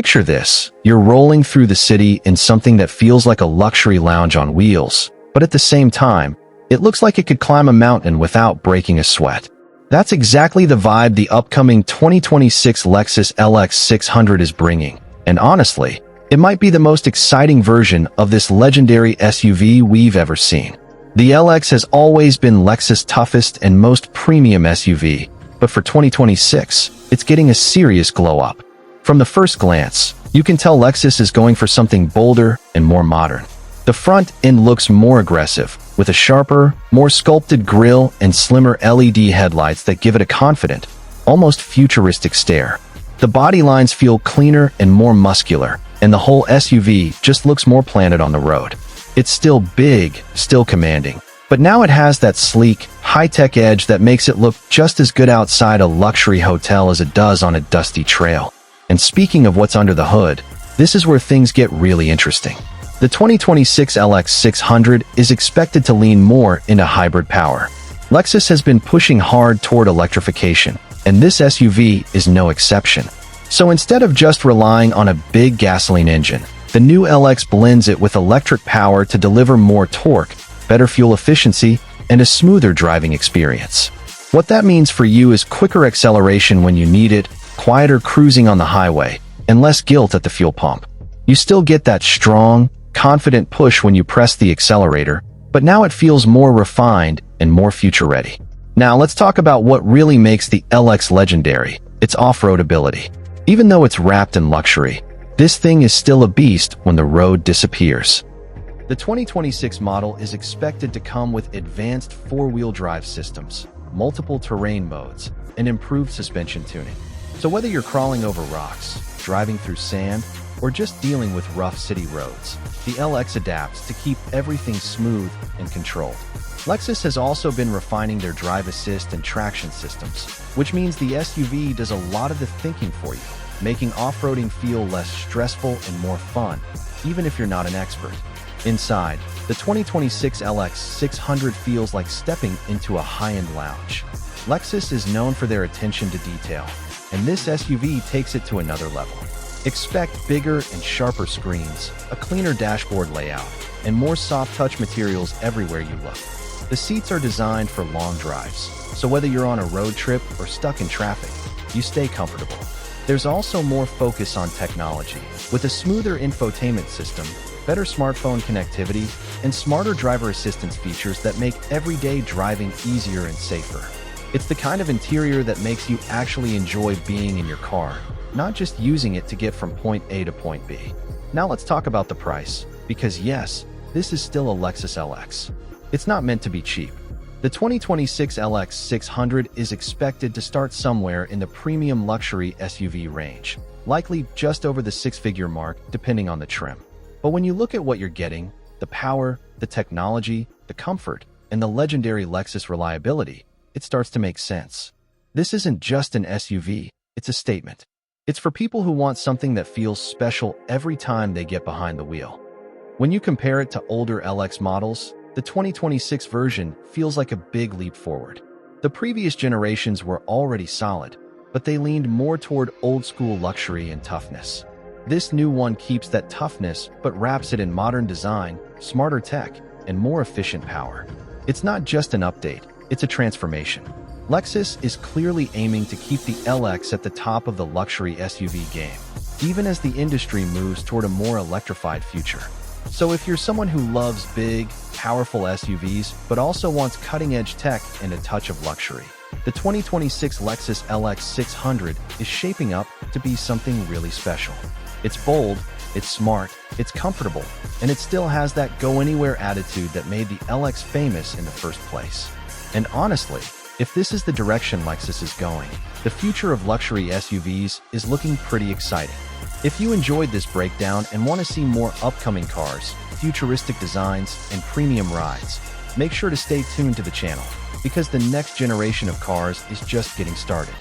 Picture this. You're rolling through the city in something that feels like a luxury lounge on wheels, but at the same time, it looks like it could climb a mountain without breaking a sweat. That's exactly the vibe the upcoming 2026 Lexus LX 600 is bringing. And honestly, it might be the most exciting version of this legendary SUV we've ever seen. The LX has always been Lexus' toughest and most premium SUV, but for 2026, it's getting a serious glow-up. From the first glance, you can tell Lexus is going for something bolder and more modern. The front end looks more aggressive, with a sharper, more sculpted grille and slimmer LED headlights that give it a confident, almost futuristic stare. The body lines feel cleaner and more muscular, and the whole SUV just looks more planted on the road. It's still big, still commanding, but now it has that sleek, high-tech edge that makes it look just as good outside a luxury hotel as it does on a dusty trail. And speaking of what's under the hood, this is where things get really interesting. The 2026 LX 600 is expected to lean more into hybrid power. Lexus has been pushing hard toward electrification, and this SUV is no exception. So instead of just relying on a big gasoline engine, the new LX blends it with electric power to deliver more torque, better fuel efficiency, and a smoother driving experience. What that means for you is quicker acceleration when you need it, quieter cruising on the highway, and less guilt at the fuel pump. You still get that strong, confident push when you press the accelerator, but now it feels more refined and more future-ready. Now let's talk about what really makes the LX legendary, its off-road ability. Even though it's wrapped in luxury, this thing is still a beast when the road disappears. The 2026 model is expected to come with advanced four-wheel drive systems, multiple terrain modes, and improved suspension tuning. So whether you're crawling over rocks, driving through sand, or just dealing with rough city roads, the LX adapts to keep everything smooth and controlled. Lexus has also been refining their drive assist and traction systems, which means the SUV does a lot of the thinking for you, making off-roading feel less stressful and more fun, even if you're not an expert. Inside, the 2026 LX 600 feels like stepping into a high-end lounge. Lexus is known for their attention to detail, and this SUV takes it to another level. Expect bigger and sharper screens, a cleaner dashboard layout, and more soft-touch materials everywhere you look. The seats are designed for long drives, so whether you're on a road trip or stuck in traffic, you stay comfortable. There's also more focus on technology, with a smoother infotainment system, better smartphone connectivity, and smarter driver assistance features that make everyday driving easier and safer. It's the kind of interior that makes you actually enjoy being in your car, not just using it to get from point A to point B. Now let's talk about the price, because yes, this is still a Lexus LX. It's not meant to be cheap. The 2026 LX 600 is expected to start somewhere in the premium luxury SUV range, likely just over the six-figure mark depending on the trim. But when you look at what you're getting, the power, the technology, the comfort, and the legendary Lexus reliability, it starts to make sense. This isn't just an SUV, it's a statement. It's for people who want something that feels special every time they get behind the wheel. When you compare it to older LX models, the 2026 version feels like a big leap forward. The previous generations were already solid, but they leaned more toward old-school luxury and toughness. This new one keeps that toughness but wraps it in modern design, smarter tech, and more efficient power. It's not just an update, it's a transformation. Lexus is clearly aiming to keep the LX at the top of the luxury SUV game, even as the industry moves toward a more electrified future. So if you're someone who loves big, powerful SUVs, but also wants cutting-edge tech and a touch of luxury, the 2026 Lexus LX 600 is shaping up to be something really special. It's bold, it's smart, it's comfortable, and it still has that go-anywhere attitude that made the LX famous in the first place. And honestly, if this is the direction Lexus is going, the future of luxury SUVs is looking pretty exciting. If you enjoyed this breakdown and want to see more upcoming cars, futuristic designs, and premium rides, make sure to stay tuned to the channel, because the next generation of cars is just getting started.